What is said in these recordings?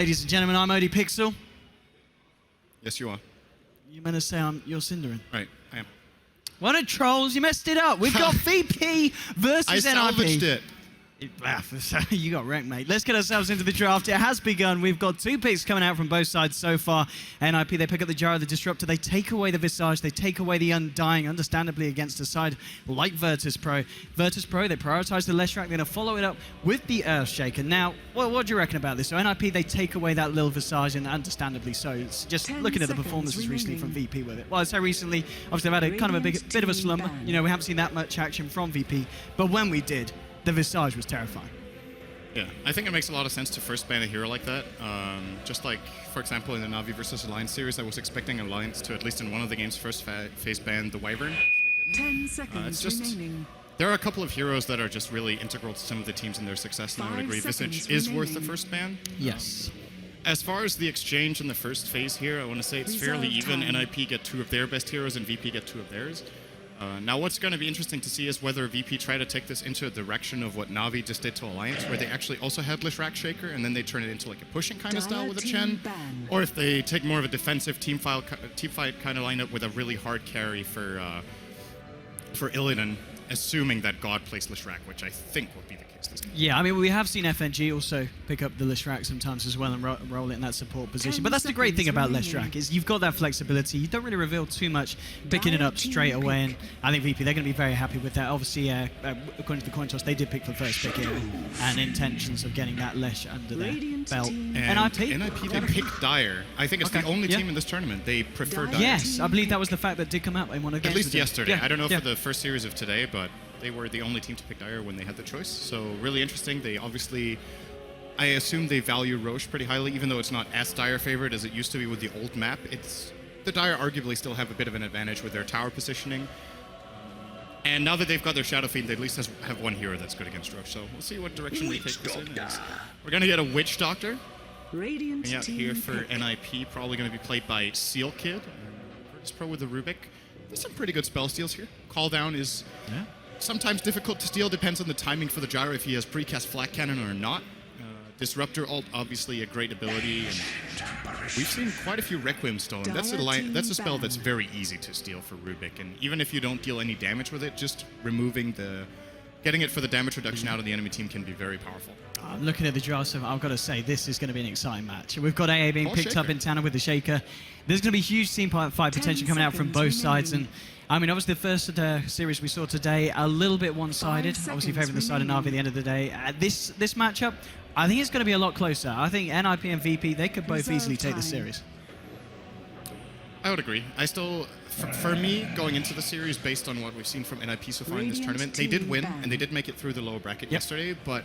Ladies and gentlemen, I'm Odie Pixel. Yes, you are. You meant to say you're Cinderin. Right, I am. What a trolls, you messed it up. We've got VP versus I NIP. salvaged it. You got wrecked, mate. Let's get ourselves into the draft. It has begun. We've got 2 picks coming out from both sides so far. NIP, they pick up the Gyro, the Disruptor. They take away the Visage. They take away the Undying, understandably against a side like Virtus Pro. Virtus Pro, they prioritize the Leshrac. They're going to follow it up with the Earthshaker. Now, what do you reckon about this? So NIP, they take away that little Visage, and understandably so. It's just looking at the performances recently from VP with it. Well, I'd say recently, obviously they've had a kind of a bit of a slump. You know, we haven't seen that much action from VP. But when we did, the Visage was terrifying. Yeah, I think it makes a lot of sense to first ban a hero like that. Just like, for example, in the Na'Vi versus Alliance series, I was expecting Alliance to, at least in one of the games, first phase ban the Wyvern. 10 seconds remaining. There are a couple of heroes that are just really integral to some of the teams and their success, and I would agree Visage is worth the first ban. Yes. As far as the exchange in the first phase here, I want to say it's fairly even. NIP get 2 of their best heroes and VP get 2 of theirs. Now, what's going to be interesting to see is whether VP try to take this into a direction of what Na'Vi just did to Alliance, where they actually also had Leshrac Shaker, and then they turn it into like a pushing kind of style with a Chen, or if they take more of a defensive team fight kind of lineup with a really hard carry for Illidan, assuming that God plays Leshrac, which I think will be the case this game. Yeah, I mean, we have seen FNG also pick up the Leshrac sometimes as well and roll it in that support position. But that's the great thing about Leshrac, is you've got that flexibility. You don't really reveal too much, picking it up straight away. And I think VP, they're going to be very happy with that. Obviously, according to the coin toss, they did pick the first pick here, and intentions of getting that Lesh under their belt. And NIP, they picked Dire. I think it's the only team in this tournament. They prefer Dire. Yes, I believe that was the fact that did come out in one of the games. At least yesterday. I don't know for the first series of today, but they were the only team to pick Dire when they had the choice. So really interesting. They obviously, I assume they value Roche pretty highly, even though it's not as Dire favored as it used to be with the old map. The Dire arguably still have a bit of an advantage with their tower positioning. And now that they've got their Shadow Fiend, they at least have one hero that's good against Roche. So we'll see what direction they take this in. We're going to get a Witch Doctor. Radiant out here for NIP, probably going to be played by Seal Kid. Virtus Pro with the Rubik. There's some pretty good spell steals here. Call Down is sometimes difficult to steal, depends on the timing for the Gyro, if he has precast Flak Cannon or not. Disruptor ult, obviously a great ability, and we've seen quite a few Requiem stolen. That's a spell that's very easy to steal for Rubik, and even if you don't deal any damage with it, just getting it for the damage reduction out of the enemy team can be very powerful. Looking at the draft, so I've got to say, this is going to be an exciting match. We've got AA being picked up in Tanner with the Shaker. There's going to be huge team fight potential coming out from both sides, and I mean, obviously the first series we saw today, a little bit one-sided, obviously favouring the side of Na'Vi at the end of the day. This matchup, I think it's going to be a lot closer. I think NIP and VP, they could both easily take the series. I would agree. I still, for me, going into the series, based on what we've seen from NIP so far in this tournament, they did win, and they did make it through the lower bracket yesterday, but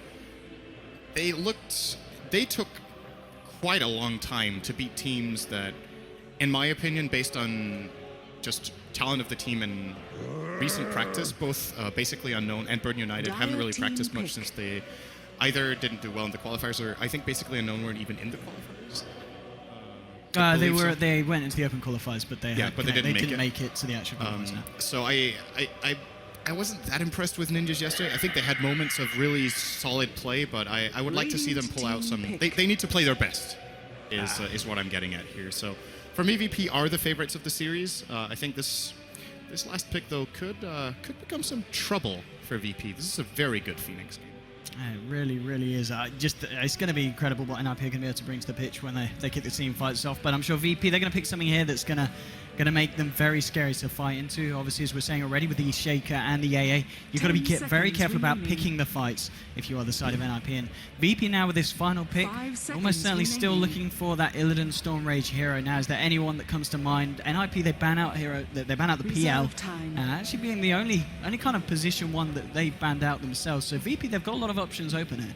they took quite a long time to beat teams that, in my opinion, based on just talent of the team and recent practice, both Basically Unknown and Burn United haven't really practiced much since they either didn't do well in the qualifiers, or I think Basically Unknown weren't even in the qualifiers. They went into the open qualifiers, but they didn't make it to the actual qualifiers. So I wasn't that impressed with Ninjas yesterday. I think they had moments of really solid play, but I would like to see them pull out some. They need to play their best, is what I'm getting at here. So for me, VP are the favorites of the series. I think this last pick though could become some trouble for VP. This is a very good Phoenix game. It really, really is. It's going to be incredible what NIP are going to be able to bring to the pitch when they kick the team fights off. But I'm sure VP, they're going to pick something here that's going to make them very scary to fight into. Obviously, as we're saying already, with the Shaker and the AA, you've got to be very careful about picking the fights if you are the side of NIP. And VP now with this final pick, almost certainly still looking for that Illidan Storm Rage hero. Now, is there anyone that comes to mind? NIP, they ban out the PL, actually being the only kind of position one that they banned out themselves. So VP, they've got a lot of options open here.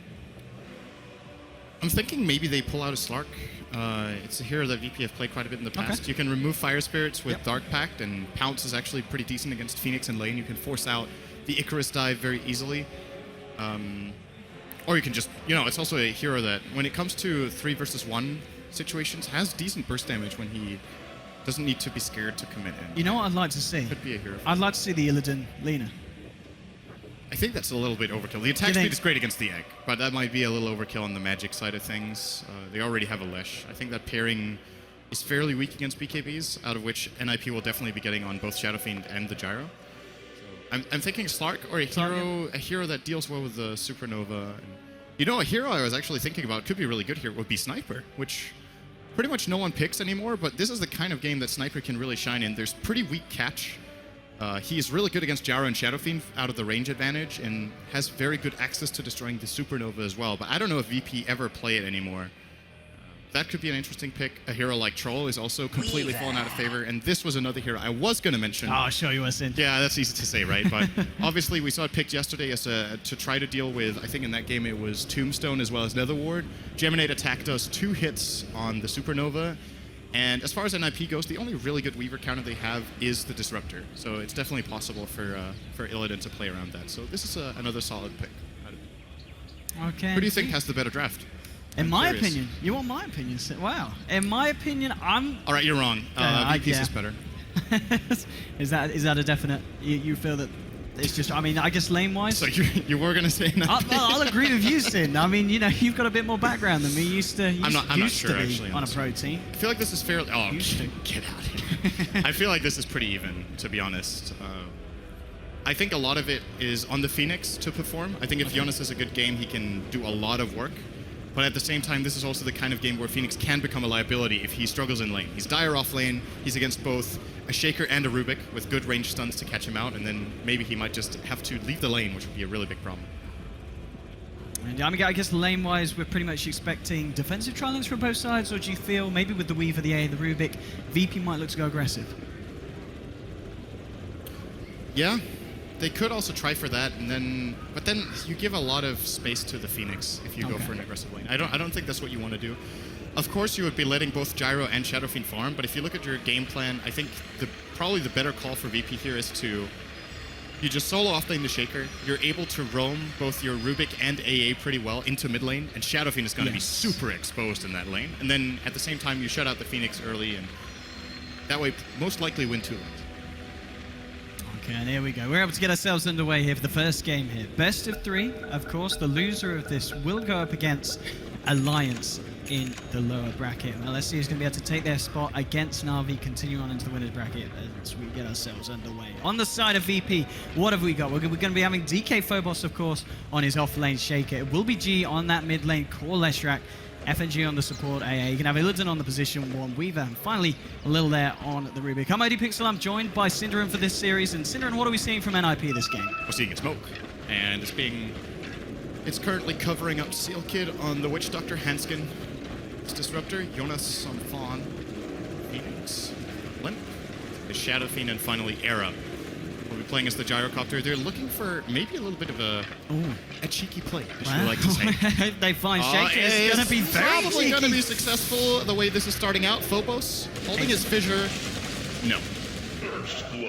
I'm thinking maybe they pull out a Slark. It's a hero that VP have played quite a bit in the past. You can remove Fire Spirits with Dark Pact, and Pounce is actually pretty decent against Phoenix in lane. You can force out the Icarus dive very easily. Or you can just, it's also a hero that, when it comes to 3 versus 1 situations, has decent burst damage when he doesn't need to be scared to commit in. You know what I'd like to see? Could be a hero. I'd like to see the Illidan Lina. I think that's a little bit overkill. The attack speed is great against the egg, but that might be a little overkill on the magic side of things. They already have a Lesh. I think that pairing is fairly weak against BKBs, out of which NIP will definitely be getting on both Shadow Fiend and the Gyro. So I'm thinking Slark or a hero that deals well with the Supernova. And, you know, a hero I was actually thinking about could be really good here would be Sniper, which pretty much no one picks anymore, but this is the kind of game that Sniper can really shine in. There's pretty weak catch. He is really good against Gyro and Shadow Fiend out of the range advantage and has very good access to destroying the Supernova as well, but I don't know if VP ever play it anymore. That could be an interesting pick. A hero like Troll is also completely fallen out of favor, and this was another hero I was going to mention. Oh, I'll show you what's in. Yeah, that's easy to say, right? But obviously we saw it picked yesterday as to try to deal with, I think in that game it was Tombstone as well as Nether Ward. Geminate attack does 2 hits on the Supernova, and as far as NIP goes, the only really good Weaver counter they have is the Disruptor. So it's definitely possible for Illidan to play around that. So this is another solid pick. Okay. Who do you think has the better draft? In my opinion, you want my opinion? Wow. In my opinion, I'm. All right, you're wrong. VP's is better. Is that a definite? You feel that it's just? I mean, I guess lane-wise. So you were gonna say no. I'll agree with you, Sin. I mean, you know, you've got a bit more background than me. I'm not sure actually on a pro team. I feel like this is fairly. Oh, get out of here. I feel like this is pretty even, to be honest. I think a lot of it is on the Phoenix to perform. I think if Jonas has a good game, he can do a lot of work. But at the same time, this is also the kind of game where Phoenix can become a liability if he struggles in lane. He's dire off lane, he's against both a Shaker and a Rubik with good range stuns to catch him out, and then maybe he might just have to leave the lane, which would be a really big problem. And I mean, I guess lane-wise, we're pretty much expecting defensive trialings from both sides, or do you feel maybe with the Weaver, the A, and the Rubik, VP might look to go aggressive? Yeah. They could also try for that, but then you give a lot of space to the Phoenix if you go for an aggressive lane. I don't think that's what you want to do. Of course, you would be letting both Gyro and Shadow Fiend farm, but if you look at your game plan, I think probably the better call for VP here is you just solo offlane the Shaker. You're able to roam both your Rubik and AA pretty well into mid lane, and Shadow Fiend is going to be super exposed in that lane. And then at the same time, you shut out the Phoenix early, and that way most likely win 2 lanes. Okay, and here we go. We're able to get ourselves underway here for the first game here. Best of 3, of course. The loser of this will go up against Alliance in the lower bracket. Now let's see who's going to be able to take their spot against Na'Vi, continue on into the winner's bracket as we get ourselves underway. On the side of VP, what have we got? We're going to be having DK Phobos, of course, on his off-lane Shaker. It will be G on that mid lane, Core Leshrac, FNG on the support AA. You can have Illidan on the position 1, Weaver, and finally a little there on the Rubik. I'm ODPixel, I'm joined by Synderen for this series. And Synderen, what are we seeing from NIP this game? We're seeing a smoke, and it's currently covering up Seal Kid on the Witch Doctor, Hanskin, Disruptor, Jonas on Fawn, Phoenix, Limp, the Shadow Fiend, and finally Era. We'll be playing as the Gyrocopter. They're looking for maybe a little bit of a cheeky play, as you like to say. They find Shaker is going to be very probably going to be successful the way this is starting out. Phobos holding his fissure. No.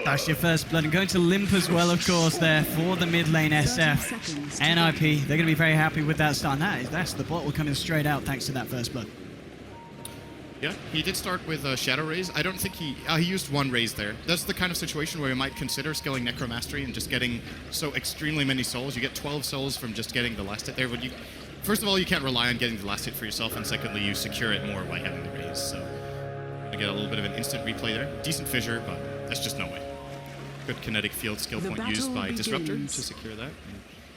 That's your first blood. And going to Limp as well, of course, there for the mid lane SF. NIP, they're going to be very happy with that start. And that's the bottle coming straight out thanks to that first blood. Yeah, he did start with Shadow Raise. I don't think he used 1 raise there. That's the kind of situation where you might consider skilling Necromastery and just getting so extremely many souls. You get 12 souls from just getting the last hit there. But first of all, you can't rely on getting the last hit for yourself, and secondly, you secure it more by having the raise. So you get a little bit of an instant replay there. Decent fissure, but there's just no way. Good kinetic field skill point used by Disruptor to secure that.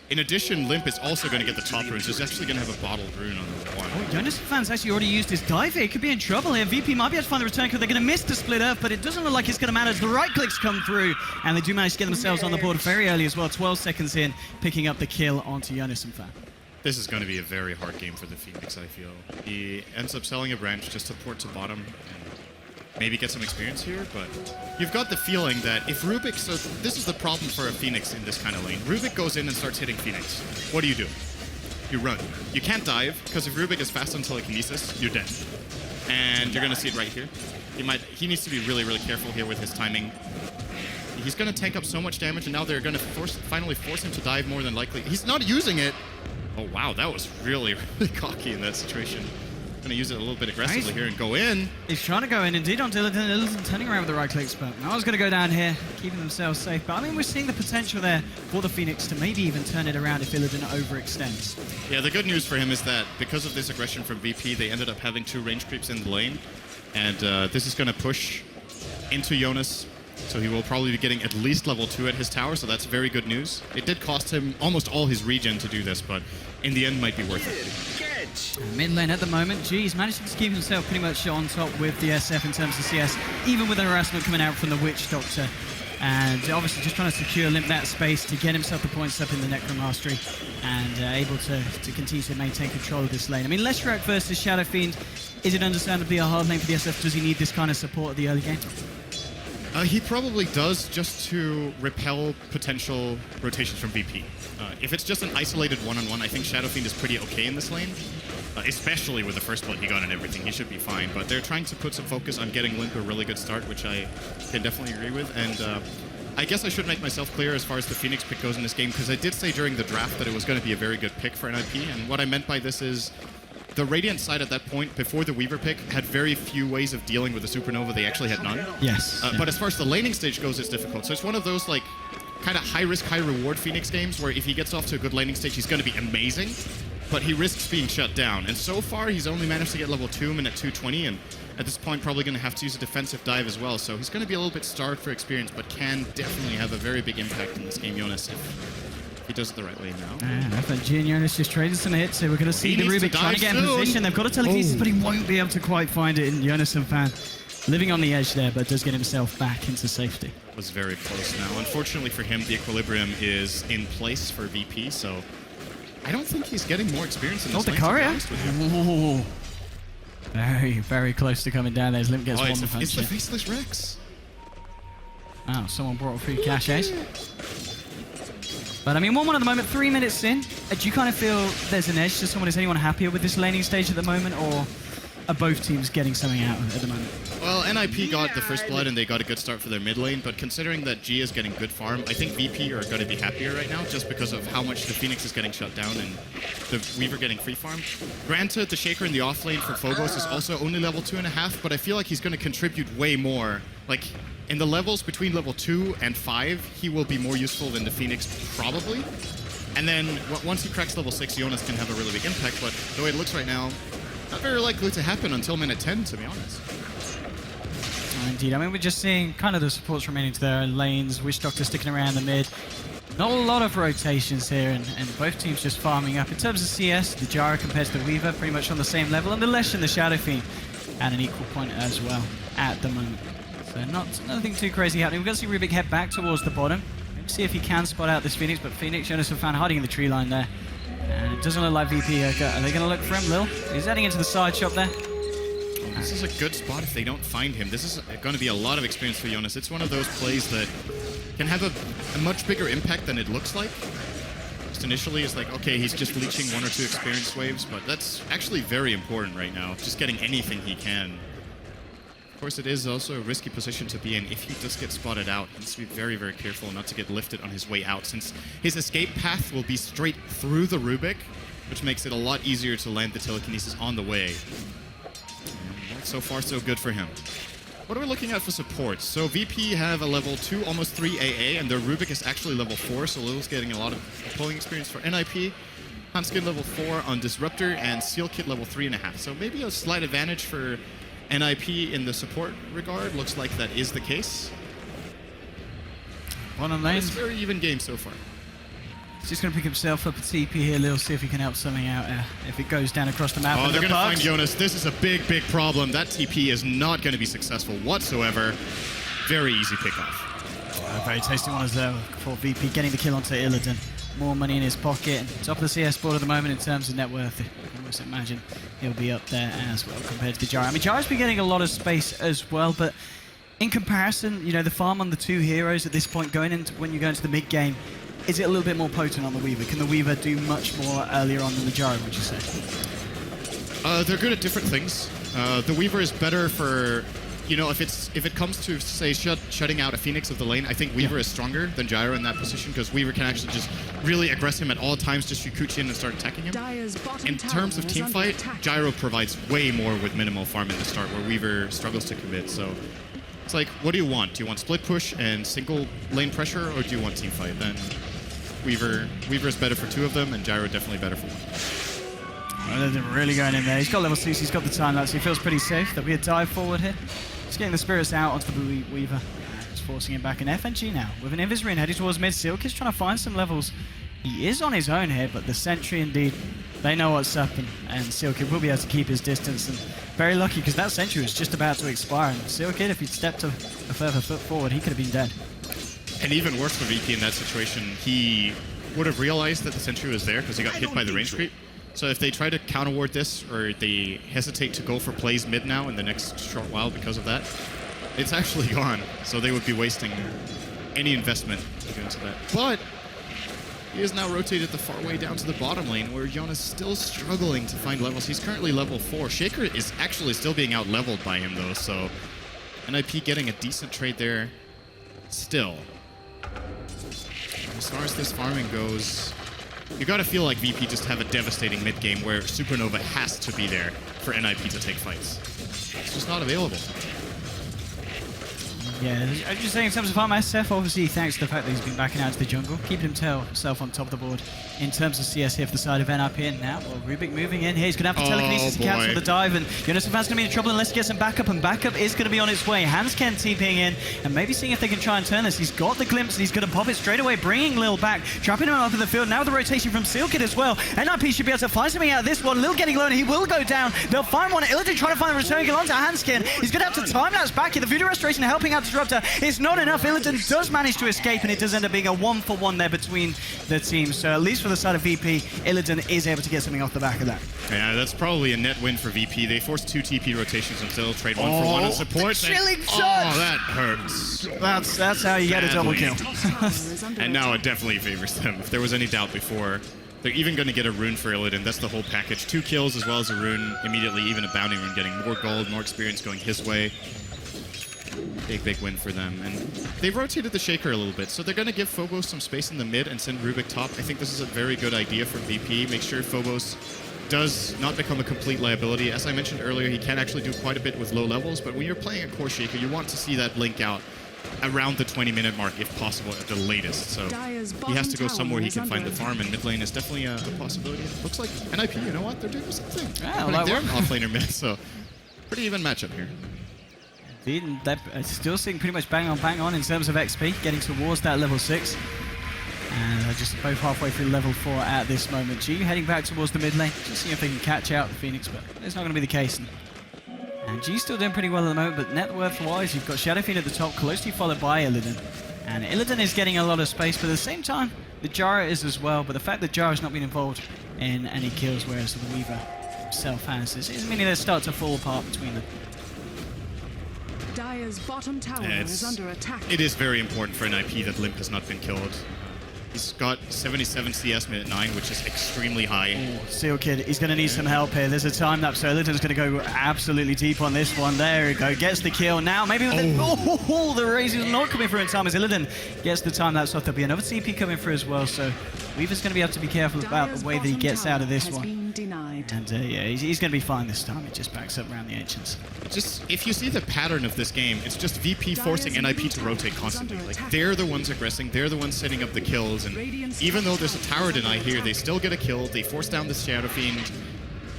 In addition, Limp is also going to get the top rune, so he's actually going to have a bottled rune on the one. Oh, Jonas Fan's actually already used his dive here. Could be in trouble here. VP might be able to find the return because they're going to miss the split earth, but it doesn't look like it's going to matter as the right clicks come through, and they do manage to get themselves on the board very early as well. 12 seconds in, picking up the kill onto Jonas Fan. This is going to be a very hard game for the Phoenix, I feel. He ends up selling a branch just to port to bottom and maybe get some experience here, but you've got the feeling that if Rubik, so this is the problem for a Phoenix in this kind of lane. Rubik goes in and starts hitting Phoenix. What do? You run. You can't dive, because if Rubik is fast on telekinesis, you're dead. And you're going to see it right here. He needs to be really, really careful here with his timing. He's going to tank up so much damage, and now they're going to finally force him to dive more than likely. He's not using it. Oh, wow, that was really, really cocky in that situation. Gonna use it a little bit aggressively here and go in. He's trying to go in indeed on Illidan. Illidan turning around with the right clicks, but now he's going to go down here, keeping themselves safe. But I mean, we're seeing the potential there for the Phoenix to maybe even turn it around if Illidan overextends. Yeah, the good news for him is that because of this aggression from VP, they ended up having 2 range creeps in the lane. And this is going to push into Jonas. So he will probably be getting at least level 2 at his tower, so that's very good news. It did cost him almost all his regen to do this, but in the end might be worth it. Mid lane at the moment, G's managing to keep himself pretty much on top with the SF in terms of CS, even with the harassment coming out from the Witch Doctor. And obviously just trying to secure Limp that space to get himself the points up in the Necromastery and able to continue to maintain control of this lane. I mean, Leshrac versus Shadow Fiend, is it understandably a hard lane for the SF? Does he need this kind of support at the early game? He probably does, just to repel potential rotations from VP. If it's just an isolated one-on-one, I think Shadow Fiend is pretty okay in this lane. Especially with the first blood he got and everything, he should be fine. But they're trying to put some focus on getting Limp a really good start, which I can definitely agree with. And I guess I should make myself clear as far as the Phoenix pick goes in this game, because I did say during the draft that it was going to be a very good pick for NIP. And what I meant by this is the Radiant side at that point, before the Weaver pick, had very few ways of dealing with the Supernova. They actually had none. Yes. But as far as the laning stage goes, it's difficult. So it's one of those, like, kind of high-risk, high-reward Phoenix games where if he gets off to a good laning stage, he's going to be amazing, but he risks being shut down. And so far, he's only managed to get level 2 at 220, and at this point, probably going to have to use a defensive dive as well. So he's going to be a little bit starved for experience, but can definitely have a very big impact in this game, Jonas, if he does it the right way now. I think G and Jonas just traded some hits, so we're going to see the Rubik trying to get in position. They've got a telekinesis, but he won't be able to quite find it. And Jonas and Fan living on the edge there, but does get himself back into safety. Was very close now. Unfortunately for him, the equilibrium is in place for VP, so I don't think he's getting more experience in this lane, to be honest with you. Ooh. Very, very close to coming down there as Limp gets one punch. It's the Faceless Rex. Oh, someone brought a few caches. But I mean, 1-1 at the moment, 3 minutes in. Do you kind of feel there's an edge to someone? Is anyone happier with this laning stage at the moment, or are both teams getting something out at the moment? Well, NIP got the first blood and they got a good start for their mid lane, but considering that G is getting good farm, I think VP are going to be happier right now just because of how much the Phoenix is getting shut down and the Weaver getting free farm. Granted, the Shaker in the off lane for Phobos is also only level 2.5, but I feel like he's going to contribute way more. Like, in the levels between level 2 and 5, he will be more useful than the Phoenix, probably. And then once he cracks level 6, Jonas can have a really big impact, but the way it looks right now, not very likely to happen until minute 10, to be honest. Oh, indeed. I mean, we're just seeing kind of the supports remaining to their own lanes, Witch Doctor sticking around the mid. Not a lot of rotations here, and both teams just farming up. In terms of CS, the Jara compared to the Weaver, pretty much on the same level, and the Lesh and the Shadow Fiend at an equal point as well at the moment. So nothing too crazy happening. We're going to see Rubik head back towards the bottom. Maybe see if he can spot out this Phoenix, but Phoenix, Jonas and Fan hiding in the tree line there. And it doesn't look like VP are they going to look for him, Lil? He's heading into the side shop there. This is a good spot if they don't find him. This is going to be a lot of experience for Jonas. It's one of those plays that can have a much bigger impact than it looks like. Just initially, it's like, okay, he's just leeching 1 or 2 experience waves, but that's actually very important right now. Just getting anything he can. Of course, it is also a risky position to be in. If he does get spotted out, he needs to be very, very careful not to get lifted on his way out, since his escape path will be straight through the Rubik, which makes it a lot easier to land the telekinesis on the way. And so far, so good for him. What are we looking at for support? So VP have a level 2, almost 3 AA, and their Rubik is actually level 4, so Lil's getting a lot of pulling experience for NIP. Hanskin level 4 on Disruptor, and Seal Kit level 3.5. So maybe a slight advantage for NIP in the support regard. Looks like that is the case. One on lane. It's a very even game so far. He's just going to pick himself up a TP here, Lil, see if he can help something out if it goes down across the map. Oh, they're going to find Jonas. This is a big, big problem. That TP is not going to be successful whatsoever. Very easy pickoff. A very tasty one as well for VP, getting the kill onto Illidan. More money in his pocket. And top of the CS board at the moment in terms of net worth. I can almost imagine he'll be up there as well compared to the Jara. I mean, Jara's been getting a lot of space as well, but in comparison, you know, the farm on the 2 heroes at this point, going into when you go into the mid game, is it a little bit more potent on the Weaver? Can the Weaver do much more earlier on than the Jara, would you say? They're good at different things. The Weaver is better for you know, if it comes to, say, shutting out a Phoenix of the lane, I think Weaver is stronger than Gyro in that position, because Weaver can actually just really aggress him at all times, just Shukuchi in and start attacking him. In terms of teamfight, Gyro provides way more with minimal farm in the start, where Weaver struggles to commit. So it's like, what do you want? Do you want split push and single lane pressure, or do you want teamfight? Then Weaver is better for 2 of them, and Gyro definitely better for 1. Well, they're really going in there. He's got level 6, he's got the time lapse, he feels pretty safe. There'll be a dive forward here. Just getting the spirits out onto the Weaver. Just forcing him back in FNG now. With an Invis heading towards mid. Silk is trying to find some levels. He is on his own here, but the Sentry indeed, they know what's up, and Silkid will be able to keep his distance. And very lucky, because that Sentry was just about to expire. And Silkid, if he'd stepped a further foot forward, he could have been dead. And even worse for VP in that situation, he would have realized that the Sentry was there because he got hit by the range creep. So if they try to counter-ward this, or they hesitate to go for plays mid now in the next short while because of that, it's actually gone. So they would be wasting any investment to go into that. But he is now rotated the far way down to the bottom lane, where Jonas is still struggling to find levels. He's currently level 4. Shaker is actually still being out-leveled by him, though, so NIP getting a decent trade there still. As far as this farming goes, you gotta feel like VP just have a devastating mid-game where Supernova has to be there for NIP to take fights. It's just not available. Yeah, I'm just saying in terms of farm, SF, obviously thanks to the fact that he's been backing out to the jungle, keeping himself on top of the board in terms of CS here for the side of NIP. And now, well, Rubik moving in here. He's going to have to telekinesis to cancel the dive, and Jonas Fan's going to be in trouble unless he gets some backup, and backup is going to be on its way. Hansken TPing in, and maybe seeing if they can try and turn this. He's got the glimpse, and he's going to pop it straight away, bringing Lil back, trapping him up in the field. Now the rotation from Silkid as well. NIP should be able to find something out of this one. Lil getting low, and he will go down. They'll find one. Illidan trying to find the return, get onto Hansken. He's going to have to time-lapse back here. The Voodoo Restoration helping out Disruptor. It's not enough. Illidan does manage to escape, and it does end up being a 1-for-1 there between the teams. So at least for the side of VP, Illidan is able to get something off the back of that. Yeah, that's probably a net win for VP. They forced 2 TP rotations and still trade 1-for-1 on support. Chilling touch! Oh, that hurts. That's how you get a double kill. And now it definitely favors them. If there was any doubt before, they're even going to get a rune for Illidan. That's the whole package. 2 kills as well as a rune immediately, even a bounty rune, getting more gold, more experience going his way. Big win for them. And they've rotated the Shaker a little bit, so they're going to give Phobos some space in the mid and send Rubik top. I think this is a very good idea for VP. Make sure Phobos does not become a complete liability. As I mentioned earlier, he can actually do quite a bit with low levels, but when you're playing a core Shaker, you want to see that blink out around the 20-minute mark, if possible, at the latest. So he has to go somewhere he can find the farm, and mid lane is definitely a possibility. Looks like NIP, you know what? They're doing the same thing. Yeah, they're an off-laner mid, so pretty even matchup here. They're still sitting pretty much bang on in terms of XP, getting towards that level 6. And they're just both halfway through level 4 at this moment. G heading back towards the mid lane, just seeing if they can catch out the Phoenix, but it's not going to be the case. And G's still doing pretty well at the moment, but net worth-wise, you've got Shadow Fiend at the top, closely followed by Illidan. And Illidan is getting a lot of space, but at the same time, the Jara is as well. But the fact that Jara's not been involved in any kills, whereas the Weaver himself has, is meaning they start to fall apart between them. Dire's bottom tower is under attack. It is very important for NIP that Limp has not been killed. He's got 77 CS minute 9, which is extremely high. Silkid, he's going to need some help here. There's a time lapse, so Illidan's going to go absolutely deep on this one. There we go, gets the kill. Now maybe with the raise is not coming through in time as Illidan gets the time lapse off. There'll be another TP coming through as well, so Weaver's going to be able to be careful about the way that he gets out of this one. And yeah, he's going to be fine this time. It just backs up around the Ancients. Just, if you see the pattern of this game, it's just VP forcing NIP to rotate constantly. Like, they're the ones aggressing, they're the ones setting up the kills, and even though there's a tower deny here, they still get a kill, they force down the Shadow Fiend,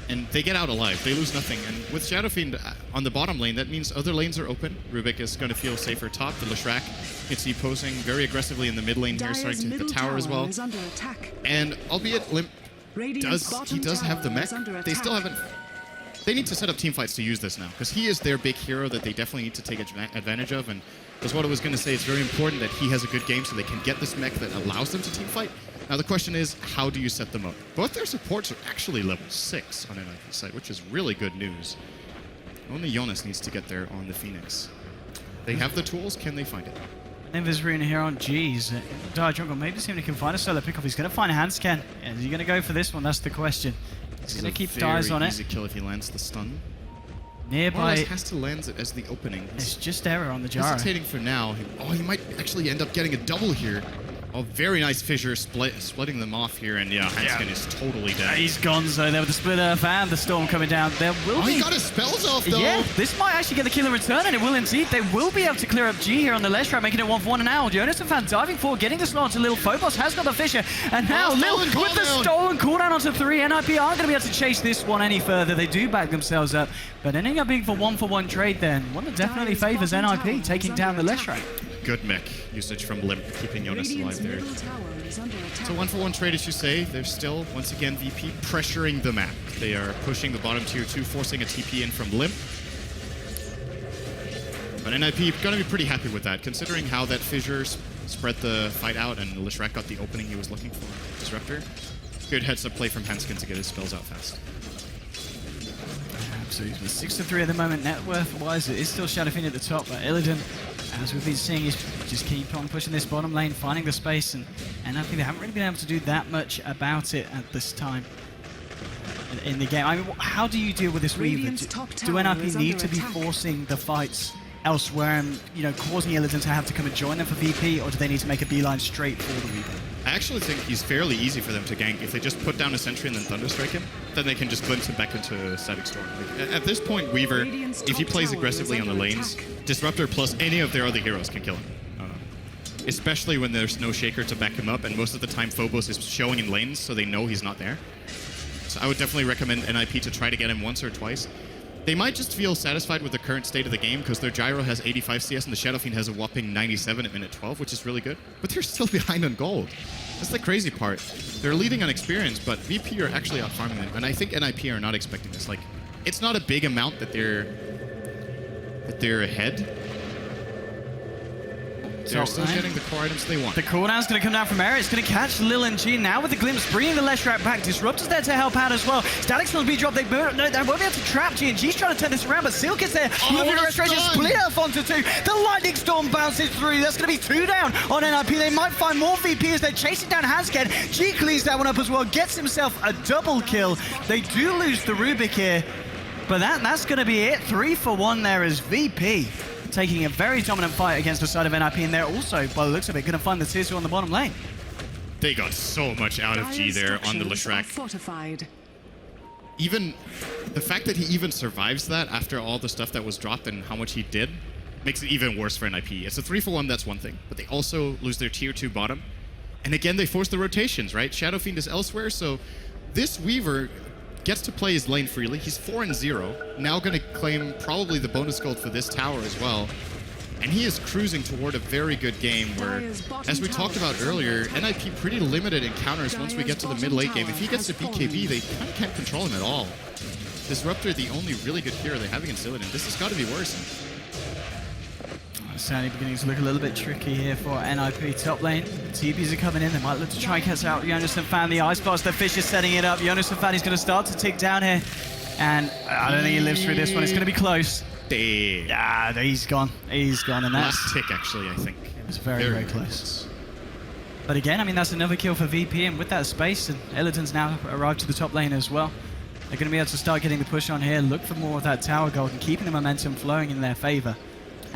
and they get out alive. They lose nothing. And with Shadow Fiend on the bottom lane, that means other lanes are open. Rubik is going to feel safer top. The Leshrac, you can see posing very aggressively in the mid lane here, starting to hit the tower as well. And albeit Limp does have the mech, they still haven't... They need to set up team fights to use this now, because he is their big hero that they definitely need to take advantage of. And as what I was going to say, it's very important that he has a good game so they can get this mech that allows them to team fight. Now the question is, how do you set them up? Both their supports are actually level 6 on NIP side, which is really good news. Only Jonas needs to get there on the Phoenix. They have the tools, can they find it? Invis rune here on G's. Dire Jungle, maybe see if he can find a solo pickoff. He's going to find a Hansken. Is he going to go for this one? That's the question. He's going to keep Dire's on it. Easy kill if he lands the stun. Nearby, has to land it as the opening. it's just error on the gyro. Hesitating for now. Oh, he might actually end up getting a double here. Oh, very nice fissure, splitting them off here, and yeah, Hanskin is totally dead. He's gone, so there with the split earth and the storm coming down. There will be... he got his spells off, though! Yeah, this might actually get the kill in return, and it will indeed. They will be able to clear up G here on the Leshrac, making it 1-for-1, and now Jonas and Fan diving forward, getting the slot onto Lil. Phobos has got the fissure, and now Lil with the stolen cooldown onto 3. NIP aren't going to be able to chase this one any further. They do back themselves up, but ending up being for 1-for-1 trade then. One that definitely favors NIP, taking down the Leshrac. Good mech usage from Limp, keeping Jonas alive there. It's a 1-for-1 trade, as you say. They're still, once again, VP pressuring the map. They are pushing the bottom tier 2, forcing a TP in from Limp. But NIP going to be pretty happy with that, considering how that fissure spread the fight out and Leshrac got the opening he was looking for. Disruptor. Good heads-up play from Hanskin to get his spells out fast. Absolutely. 6-3 at the moment, net worth-wise. It is still Shadowfiend at the top, but Illidan, as we've been seeing, is just keep on pushing this bottom lane, finding the space, and I think they haven't really been able to do that much about it at this time in the game. I mean, how do you deal with this Weaver? Do NIP need to be forcing the fights elsewhere and, causing Illidan to have to come and join them for VP, or do they need to make a beeline straight for the Weaver? I actually think he's fairly easy for them to gank. If they just put down a sentry and then Thunderstrike him, then they can just glimpse him back into Static Storm. Like, at this point, Weaver, if he plays aggressively on the lanes, Disruptor plus any of their other heroes can kill him. Especially when there's no Shaker to back him up, and most of the time Phobos is showing in lanes, so they know he's not there. So I would definitely recommend NIP to try to get him once or twice. They might just feel satisfied with the current state of the game because their Gyro has 85 CS and the Shadowfiend has a whopping 97 at minute 12, which is really good. But they're still behind on gold. That's the crazy part. They're leading on experience, but VP are actually out farming them. And I think NIP are not expecting this. Like, it's not a big amount that they're ahead. They're still getting the core items they want. The cooldown's going to come down from Area. It's going to catch Lil and G now with the glimpse, bringing the Leshrac back. Disruptor's there to help out as well. Static Storm's being dropped. They won't be able to trap G, and G's trying to turn this around, but Silk is there. Moving restoration, split Elf onto 2. The Lightning Storm bounces through. That's going to be 2 down on NIP. They might find more VP as they're chasing down Hansken. G cleans that one up as well, gets himself a double kill. They do lose the Rubik here, but that's going to be it. 3-for-1 there as VP taking a very dominant fight against the side of NIP, and they're also, by the looks of it, going to find the tier 2 on the bottom lane. They got so much out of G there on the Leshrac. Even the fact that he even survives that after all the stuff that was dropped and how much he did makes it even worse for NIP. It's a 3-for-1, that's one thing, but they also lose their tier 2 bottom. And again, they force the rotations, right? Shadowfiend is elsewhere, so this Weaver gets to play his lane freely. He's 4-0, now going to claim probably the bonus gold for this tower as well. And he is cruising toward a very good game where, as we talked about earlier, NIP pretty limited encounters once we get to the mid-late game. If he gets to BKB, they kind of can't control him at all. Disruptor, the only really good hero they have against Illidan. This has got to be worse. Certainly beginning to look a little bit tricky here for NIP top lane. TPs are coming in. They might look to try and catch out Jonas and Fan. The Ice Blast, the Fish is setting it up. Jonas and Fan is going to start to tick down here. And I don't think he lives through this one. It's going to be close. Yeah, he's gone. He's gone. And that's... Last tick, actually, I think. It was very, very close. But again, I mean, that's another kill for VP. And with that space, and Illidan's now arrived to the top lane as well. They're going to be able to start getting the push on here. Look for more of that tower gold and keeping the momentum flowing in their favor.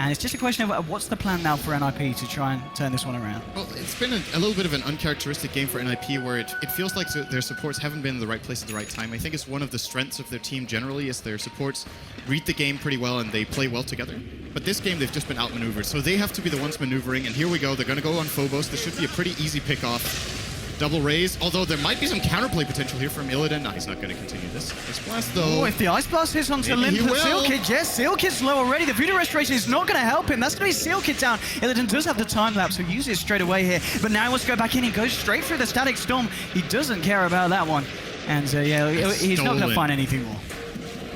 And it's just a question of what's the plan now for NIP to try and turn this one around? Well, it's been a little bit of an uncharacteristic game for NIP where it feels like their supports haven't been in the right place at the right time. I think it's one of the strengths of their team generally is their supports read the game pretty well and they play well together. But this game, they've just been outmaneuvered. So they have to be the ones maneuvering. And here we go. They're going to go on Phobos. This should be a pretty easy pick-off. Double raise, although there might be some counterplay potential here from Illidan. No, he's not going to continue this. Ice Blast, though. Oh, if the Ice Blast hits onto Limp and Sealkid, yes, Sealkid's low already. The Voodoo Restoration is not going to help him. That's going to be Sealkid down. Illidan does have the time lapse, so uses it straight away here. But now he wants to go back in. He goes straight through the Static Storm. He doesn't care about that one. And yeah, he's not going to find anything more.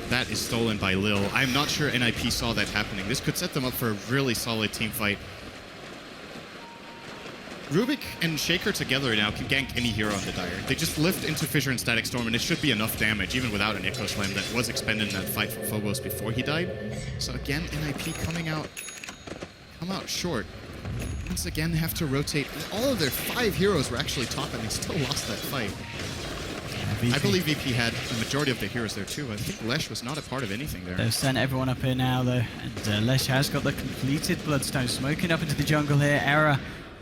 That is stolen by Lil. I'm not sure NIP saw that happening. This could set them up for a really solid team fight. Rubik and Shaker together now can gank any hero on the Dire. They just lift into Fissure and Static Storm, and it should be enough damage, even without an Echo Slam that was expended in that fight for Phobos before he died. So again, NIP come out short. Once again, they have to rotate. All of their 5 heroes were actually top, and they still lost that fight. VP. I believe VP had the majority of the heroes there too. I think Lesh was not a part of anything there. They've sent everyone up here now though, and Lesh has got the completed Bloodstone, smoking up into the jungle here. Era,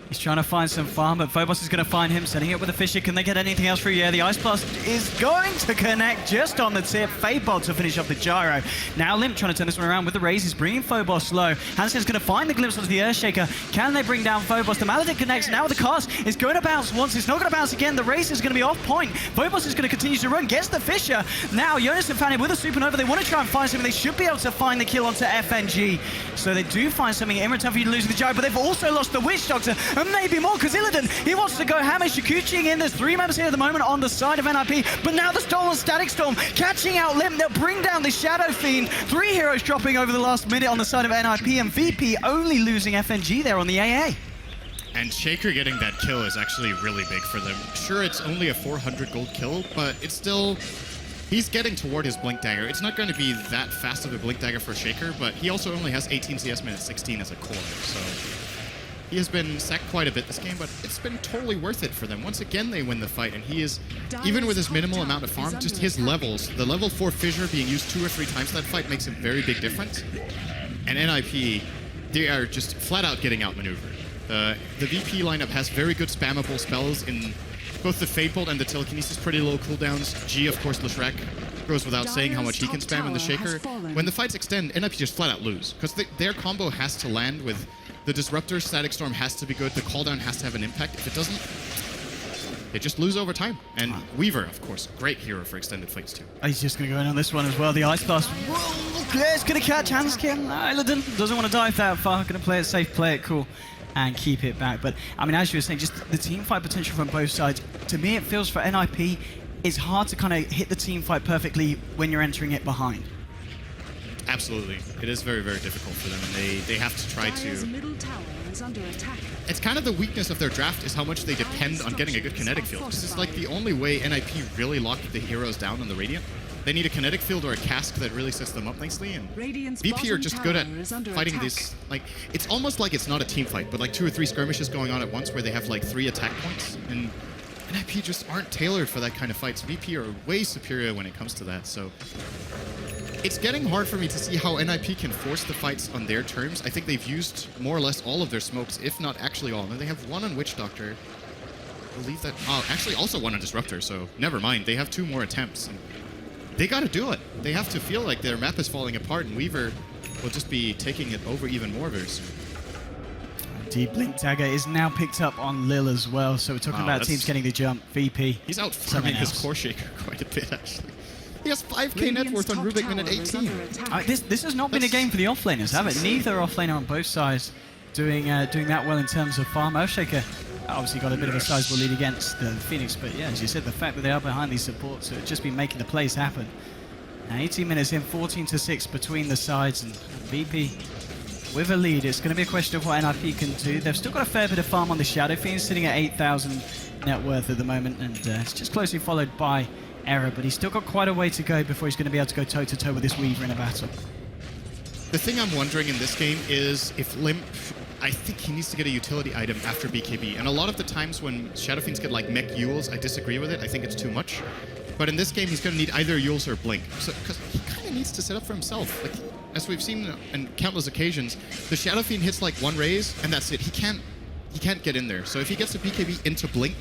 he's trying to find some farm, but Phobos is going to find him, setting it with a Fisher. Can they get anything else through? Yeah, the Ice Blast is going to connect just on the tip. Fadebot to finish off the gyro. Now Limp trying to turn this one around with the raise. He's bringing Phobos low. Hansen's going to find the glimpse onto the Earthshaker. Can they bring down Phobos? The Maledict connects now with the cast. It's going to bounce once. It's not going to bounce again. The race is going to be off point. Phobos is going to continue to run. Gets the Fisher. Now Jonas and Fanny with a Supernova. They want to try and find something. They should be able to find the kill onto FNG. So they do find something in return for you to lose the gyro, but they've also lost the Witch Doctor and maybe more, because Illidan, he wants to go hammer. Shikuchiing in. There's 3 members here at the moment on the side of NIP, but now the stolen Static Storm catching out Limp. They'll bring down the Shadow Fiend. 3 heroes dropping over the last minute on the side of NIP, and VP only losing FNG there on the AA. And Shaker getting that kill is actually really big for them. Sure, it's only a 400 gold kill, but it's still... He's getting toward his Blink Dagger. It's not going to be that fast of a Blink Dagger for Shaker, but he also only has 18 CS minutes 16 as a core, so... He has been sacked quite a bit this game, but it's been totally worth it for them. Once again, they win the fight, and he is, even with his minimal amount of farm, just his levels, the level 4 Fissure being used 2 or 3 times that fight makes a very big difference. And NIP, they are just flat out getting outmaneuvered. The VP lineup has very good spammable spells in both the Fade Bolt and the Telekinesis, pretty low cooldowns. G, of course, Leshrac goes without saying how much he can spam in the Shaker. When the fights extend, NIP just flat out lose, because their combo has to land with the Disruptor, Static Storm has to be good, the Call Down has to have an impact. If it doesn't, they just lose over time. And Weaver, of course, great hero for extended fights too. He's just going to go in on this one as well. The Ice Blast. Whoa, it's going to catch Hanskin. Illidan doesn't want to dive that far. Going to play it safe, play it cool, and keep it back. But, I mean, as you were saying, just the team fight potential from both sides. To me, it feels for NIP, it's hard to kind of hit the team fight perfectly when you're entering it behind. Absolutely. It is very, very difficult for them, and they have to try to... middle tower is under attack. It's kind of the weakness of their draft is how much they depend on getting a good kinetic field. This is like the only way NIP really lock the heroes down on the Radiant. They need a kinetic field or a cask that really sets them up nicely, and VP are just good at fighting this. Like, it's almost like it's not a team fight, but like 2 or 3 skirmishes going on at once where they have like 3 attack points, and NIP just aren't tailored for that kind of fights. VP are way superior when it comes to that, so... It's getting hard for me to see how NIP can force the fights on their terms. I think they've used more or less all of their smokes, if not actually all. And they have 1 on Witch Doctor. I believe that... Oh, actually also 1 on Disruptor, so never mind. They have 2 more attempts. And they gotta do it. They have to feel like their map is falling apart, and Weaver will just be taking it over even more very soon. Deep Blink Dagger is now picked up on Lil as well, so we're talking about teams getting the jump. VP. He's out farming his core Shaker quite a bit, actually. He has 5k net worth on Rubik minute 18. This has not been a game for the offlaners, have it? Neither offlaner on both sides doing that well in terms of farm. Earthshaker obviously got a bit of a sizable lead against the Phoenix, but yeah, as you said, the fact that they are behind these supports, so it's just been making the plays happen. Now 18 minutes in, 14-6 between the sides, and VP with a lead. It's going to be a question of what NIP can do. They've still got a fair bit of farm on the Shadow Fiend, sitting at 8,000 net worth at the moment, and it's just closely followed by Error, but he's still got quite a way to go before he's going to be able to go toe-to-toe with this Weaver in a battle. The thing I'm wondering in this game is if Limp... I think he needs to get a utility item after BKB, and a lot of the times when Shadow Fiends get like mech Yules, I disagree with it. I think it's too much. But in this game, he's going to need either Yules or Blink, because he kind of needs to set up for himself. Like, as we've seen on countless occasions, the Shadow Fiend hits like 1 raise, and that's it. He can't get in there. So if he gets a BKB into Blink,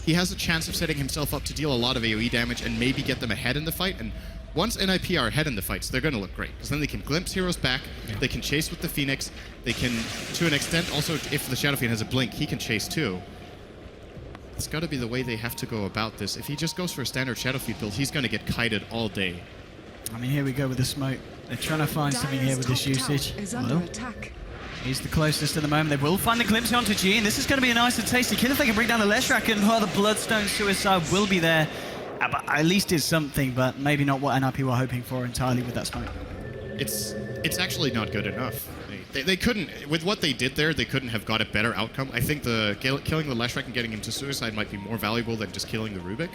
he has a chance of setting himself up to deal a lot of AoE damage and maybe get them ahead in the fight. And once NIP are ahead in the fights, they're going to look great, because then they can glimpse heroes back, they can chase with the Phoenix, they can, to an extent, also, if the Shadow Fiend has a Blink, he can chase too. It's got to be the way they have to go about this. If he just goes for a standard Shadow Fiend build, he's going to get kited all day. I mean, here we go with the smoke. They're trying to find something here with this usage. Well, he's the closest at the moment. They will find the glimpse onto G, and this is going to be a nice and tasty kill if they can bring down the Leshrac, and the Bloodstone Suicide will be there. But at least it's something, but maybe not what NIP were hoping for entirely with that smoke. It's actually not good enough. They couldn't, with what they did there, they couldn't have got a better outcome. I think killing the Leshrac and getting him to Suicide might be more valuable than just killing the Rubik.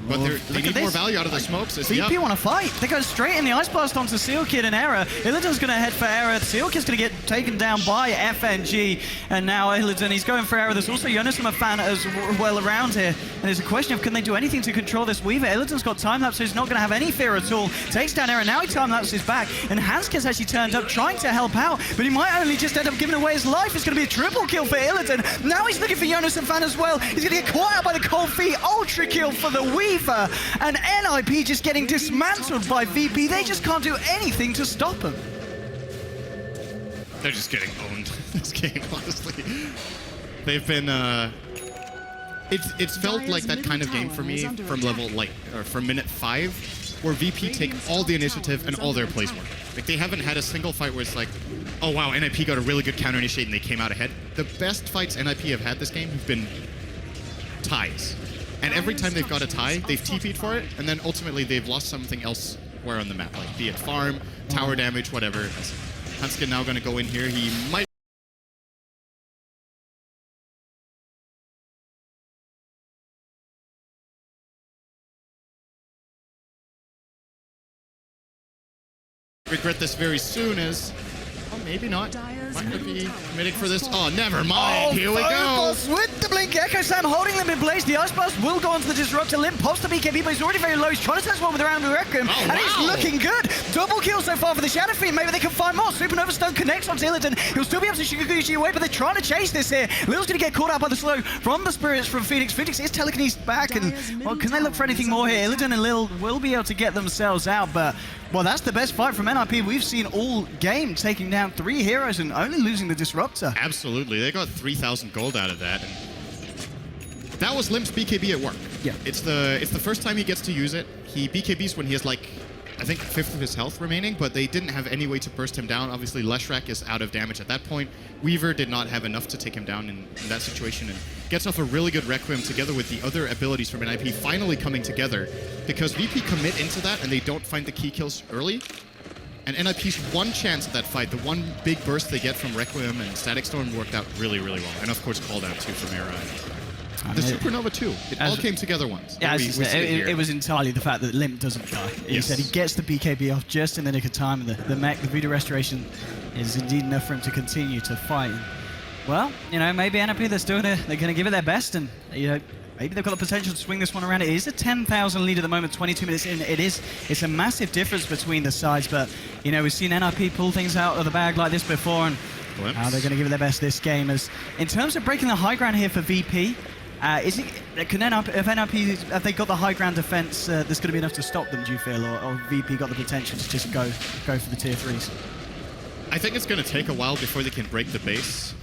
But Oh, they look need at more this. value out of the smokes. VP want to fight. They go straight in the Ice Blast onto Seal Kid and Era. Illidan's going to head for Era. Seal Kid's going to get taken down by FNG. And now Illidan, he's going for Era. There's also Jonas from a fan as well around here. And there's a question of can they do anything to control this Weaver? Illidan's got time-lapse, so he's not going to have any fear at all. Takes down Era. Now he time-lapses back. And Hanskin's actually turned up trying to help out. But he might only just end up giving away his life. It's going to be a triple kill for Illidan. Now he's looking for Jonas and fan as well. He's going to get caught out by the cold feet. Ultra kill for the Weaver. And NIP just getting dismantled by VP. They just can't do anything to stop him. They're just getting owned this game, honestly. They've been, it's felt like that kind of game for me from from minute 5, where VP take all the initiative and all their plays work. Like, they haven't had a single fight where it's like, oh wow, NIP got a really good counter initiate and they came out ahead. The best fights NIP have had this game have been ties. And every time they've got a tie, they've TP'd for it, and then ultimately they've lost something elsewhere on the map, like be it farm, tower damage, whatever. Hanskin now going to go in here. He might regret this very soon as... Oh, maybe not. Might be committing for this. Oh, never mind. Here we go. Phobos with the blink. Echo Sam holding Limp in place. The Ice Blast will go onto the Disruptor. Limp pops the BKB, but he's already very low. He's trying to touch one with the round of Requiem, and he's looking good. Double kill so far for the Shadow Fiend. Maybe they can find more. Supernova Stone connects on Illidan. He'll still be able to Shikuguchi away, but they're trying to chase this here. Lil's going to get caught out by the slow from the Spirits from Phoenix. Phoenix is telekinesis back, and well, can they look for anything more here? Illidan and Lil will be able to get themselves out, but well, that's the best fight from NIP we've seen all game, taking down 3 heroes and only losing the Disruptor. Absolutely. They got 3,000 gold out of that. And that was Limp's BKB at work. Yeah. It's the first time he gets to use it. He BKBs when he has, like, I think 1/5 of his health remaining, but they didn't have any way to burst him down. Obviously, Leshrac is out of damage at that point. Weaver did not have enough to take him down in that situation, and gets off a really good Requiem together with the other abilities from NIP finally coming together, because VP commit into that and they don't find the key kills early. And NIP's one chance at that fight, the one big burst they get from Requiem and Static Storm worked out really, really well. And of course, called out too from Era. The Supernova too. It all came together once. Yeah, it was entirely the fact that Limp doesn't die. He said he gets the BKB off just in the nick of time, and the mech, the Voodoo Restoration, is indeed enough for him to continue to fight. Well, you know, maybe NIP, they're going to give it their best, and you know, maybe they've got the potential to swing this one around. It is a 10,000 lead at the moment, 22 minutes in. It's a massive difference between the sides, but you know, we've seen NIP pull things out of the bag like this before, and how they're going to give it their best this game. As in terms of breaking the high ground here for VP. Have they got the high ground defense that's going to be enough to stop them, do you feel, or VP got the potential to just go for the tier 3s? I think it's going to take a while before they can break the base.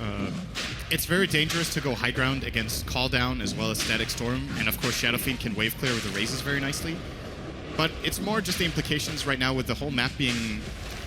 It's very dangerous to go high ground against Call Down as well as Static Storm, and of course Shadow Fiend can wave clear with the raises very nicely. But it's more just the implications right now with the whole map being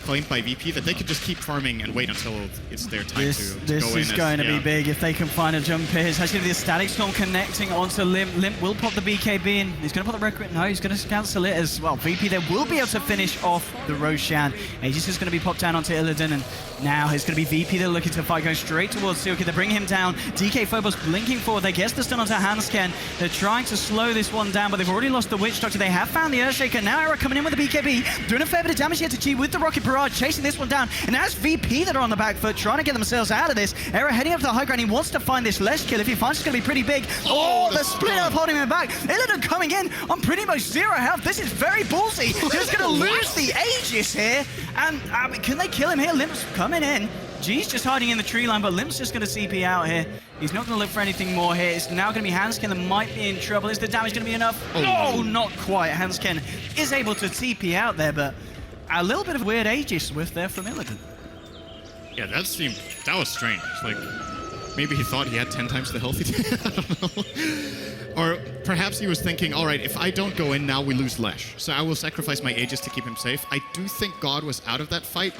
claimed by VP that they could just keep farming and wait until it's their time to go in. This is going to be big if they can find a jump here. It's actually the Static Storm connecting onto Limp. Limp will pop the BKB and he's going to pop the Requiem. No, he's going to cancel it as well. VP there will be able to finish off the Roshan. Aegis is going to be popped down onto Illidan, and now it's going to be VP they're looking to fight, going straight towards Sealkid. They bring him down. DK Phobos blinking forward. They get the stun onto Hansken. They're trying to slow this one down, but they've already lost the Witch Doctor. They have found the Earthshaker. Now Era coming in with the BKB, doing a fair bit of damage here to Chi with the Rocket Barrage, chasing this one down. And as VP that are on the back foot, trying to get themselves out of this. Era heading up to the high ground. He wants to find this Lesh kill. If he finds it's going to be pretty big. Oh, the split up holding him back. Illidan coming in on pretty much 0 health. This is very ballsy. Just going to lose the Aegis here. And can they kill him here? Limp's coming in. G's just hiding in the tree line, but Limp's just going to CP out here. He's not going to look for anything more here. It's now going to be Hansken that might be in trouble. Is the damage going to be enough? Oh, not quite. Hansken is able to TP out there, but a little bit of weird Aegis whiff there from Illidan. Yeah, that was strange. Like, maybe he thought he had 10 times the health he did. I don't know. Or perhaps he was thinking, all right, if I don't go in now, we lose Lesh. So I will sacrifice my Aegis to keep him safe. I do think God was out of that fight,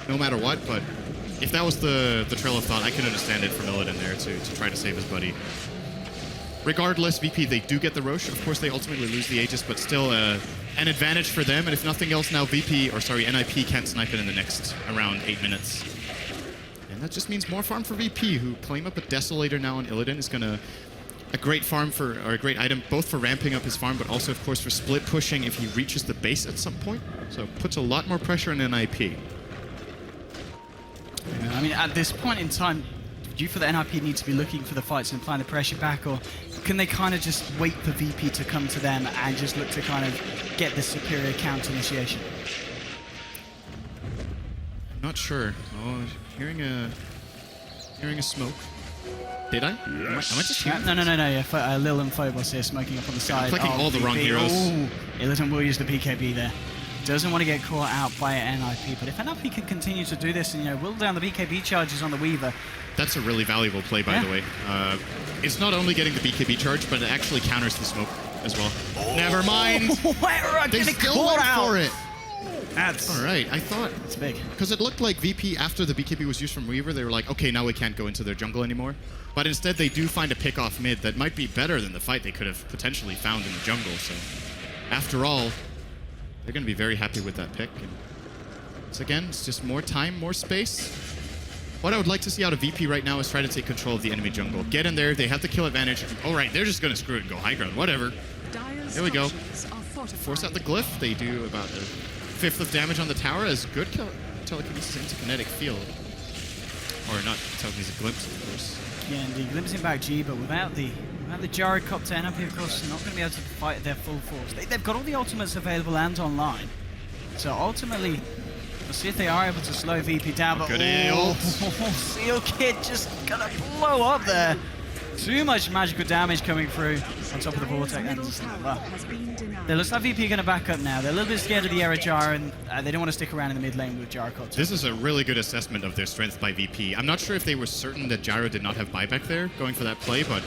no matter what, but if that was the trail of thought, I can understand it from Illidan there to try to save his buddy. Regardless, VP, they do get the Rosh. Of course, they ultimately lose the Aegis, but still an advantage for them. And if nothing else, now NIP can't snipe it in the next around 8 minutes. And that just means more farm for VP, who claim up a Desolator now on Illidan is going to a great farm or a great item, both for ramping up his farm, but also, of course, for split pushing if he reaches the base at some point. So it puts a lot more pressure on NIP. Yeah, I mean, at this point in time, do you for the NIP need to be looking for the fights and applying the pressure back, or can they kind of just wait for VP to come to them and just look to kind of get the superior counter initiation? I'm not sure. Oh, hearing a smoke. Did I? Am I just hearing? No. Yeah, Lil and Phobos here smoking up on the side. clicking all the wrong VP. heroes. Oh, Illidan will use the BKB there. Doesn't want to get caught out by NIP, but if NIP can continue to do this and, you know, whittle down the BKB charges on the Weaver. That's a really valuable play, by the way. It's not only getting the BKB charge, but it actually counters the smoke as well. Oh. Never mind. They still went for it. That's all right. I thought it's big because it looked like VP after the BKB was used from Weaver, they were like, okay, now we can't go into their jungle anymore. But instead, they do find a pick off mid that might be better than the fight they could have potentially found in the jungle. So, after all, they're going to be very happy with that pick. And once again, it's just more time, more space. What I would like to see out of VP right now is try to take control of the enemy jungle. Get in there. They have the kill advantage. All right, they're just going to screw it and go high ground. Whatever. There we go. Force out the glyph. They do about a fifth of damage on the tower as good telekinesis into kinetic field. Or not telekinesis, glimpse, of course. Yeah, indeed. Glimpsing back G, but without the gyrocopter, NIP, of course, not going to be able to fight at their full force. They've got all the ultimates available and online. So ultimately, we'll see if they are able to slow VP down. But good ult. Seal Kid just going to blow up there. Too much magical damage coming through on top of the Vortex. And, well, it looks like VP are going to back up now. They're a little bit scared of the Era Jar, and they don't want to stick around in the mid lane with Gyrocopter. This is a really good assessment of their strength by VP. I'm not sure if they were certain that Gyro did not have buyback there, going for that play, but